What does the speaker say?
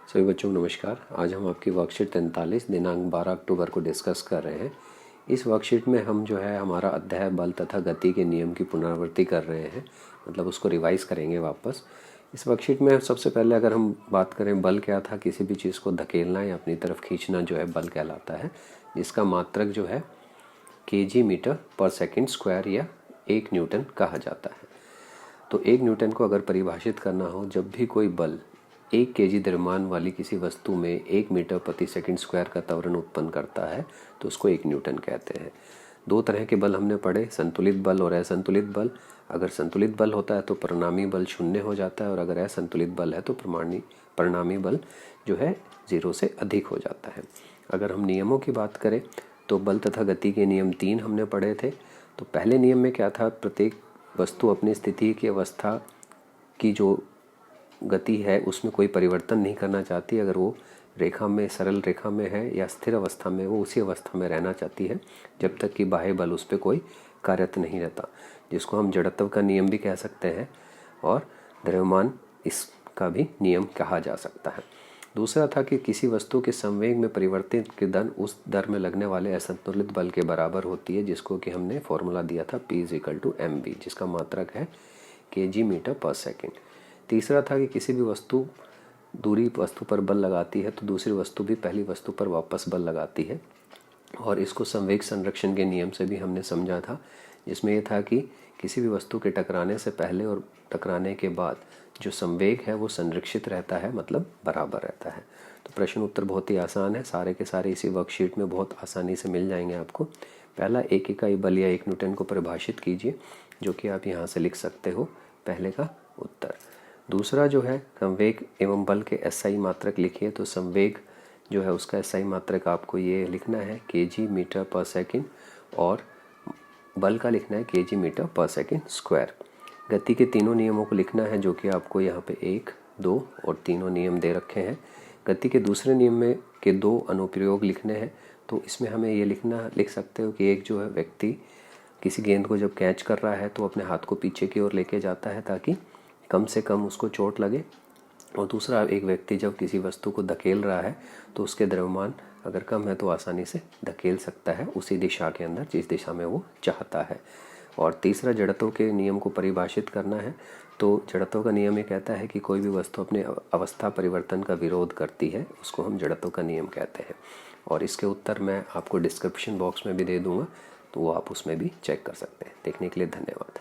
सभी बच्चों को नमस्कार। आज हम आपकी वर्कशीट 43 दिनांक 12 अक्टूबर को डिस्कस कर रहे हैं। इस वर्कशीट में हम जो है हमारा अध्याय बल तथा गति के नियम की पुनरावृत्ति कर रहे हैं, मतलब उसको रिवाइज करेंगे वापस। इस वर्कशीट में सबसे पहले अगर हम बात करें, बल क्या था, किसी भी चीज़ को धकेलना या अपनी तरफ खींचना जो है बल कहलाता है, जिसका मात्रक जो है kg मीटर पर सेकेंड स्क्वायर या 1 न्यूटन कहा जाता है। तो 1 न्यूटन को अगर परिभाषित करना हो, जब भी कोई बल 1 kg द्रव्यमान वाली किसी वस्तु में 1 मीटर प्रति सेकंड स्क्वायर का त्वरण उत्पन्न करता है तो उसको 1 न्यूटन कहते हैं। दो तरह के बल हमने पढ़े, संतुलित बल और असंतुलित बल। अगर संतुलित बल होता है तो परिणामी बल 0 हो जाता है, और अगर असंतुलित बल है तो परिणामी बल जो है 0 से अधिक हो जाता है। अगर हम नियमों की बात करें तो बल तथा गति के नियम 3 हमने पढ़े थे। तो पहले नियम में क्या था, प्रत्येक वस्तु अपनी स्थिति की अवस्था की जो गति है उसमें कोई परिवर्तन नहीं करना चाहती। अगर वो रेखा में, सरल रेखा में है या स्थिर अवस्था में, वो उसी अवस्था में रहना चाहती है जब तक कि बाह्य बल उस पर कोई कार्यरत नहीं रहता, जिसको हम जड़त्व का नियम भी कह सकते हैं और द्रव्यमान इसका भी नियम कहा जा सकता है। दूसरा था कि किसी वस्तु के संवेग में परिवर्तन की दर उस दर में लगने वाले असंतुलित बल के बराबर होती है, जिसको कि हमने फॉर्मूला दिया था P = mv, जिसका मात्रक है kg मीटर पर सेकेंड। तीसरा था कि किसी भी वस्तु दूरी वस्तु पर बल लगाती है तो दूसरी वस्तु भी पहली वस्तु पर वापस बल लगाती है, और इसको संवेग संरक्षण के नियम से भी हमने समझा था, जिसमें यह था कि किसी भी वस्तु के टकराने से पहले और टकराने के बाद जो संवेग है वो संरक्षित रहता है, मतलब बराबर रहता है। तो प्रश्न उत्तर बहुत ही आसान है, सारे के सारे इसी वर्कशीट में बहुत आसानी से मिल जाएंगे आपको। पहला, एक इकाई बल या 1 न्यूटन को परिभाषित कीजिए, जो कि आप यहाँ से लिख सकते हो, पहले का उत्तर। दूसरा जो है, संवेग एवं बल के एसआई मात्रक लिखिए। तो संवेग जो है उसका एसआई मात्रक आपको ये लिखना है kg मीटर पर सेकेंड, और बल का लिखना है kg मीटर पर सेकेंड स्क्वायर। गति के तीनों नियमों को लिखना है, जो कि आपको यहाँ पे 1, 2 और तीनों नियम दे रखे हैं। गति के दूसरे नियम में के 2 अनुप्रयोग लिखने हैं। तो इसमें हमें ये लिख सकते हो कि एक जो है, व्यक्ति किसी गेंद को जब कैच कर रहा है तो अपने हाथ को पीछे की ओर लेके जाता है ताकि कम से कम उसको चोट लगे। और दूसरा, एक व्यक्ति जब किसी वस्तु को धकेल रहा है तो उसके द्रव्यमान अगर कम है तो आसानी से धकेल सकता है उसी दिशा के अंदर जिस दिशा में वो चाहता है। और तीसरा, जड़त्व के नियम को परिभाषित करना है। तो जड़त्व का नियम ये कहता है कि कोई भी वस्तु अपने अवस्था परिवर्तन का विरोध करती है, उसको हम जड़त्व का नियम कहते हैं। और इसके उत्तर मैं आपको डिस्क्रिप्शन बॉक्स में भी दे दूँगा, तो वो आप उसमें भी चेक कर सकते हैं। देखने के लिए धन्यवाद।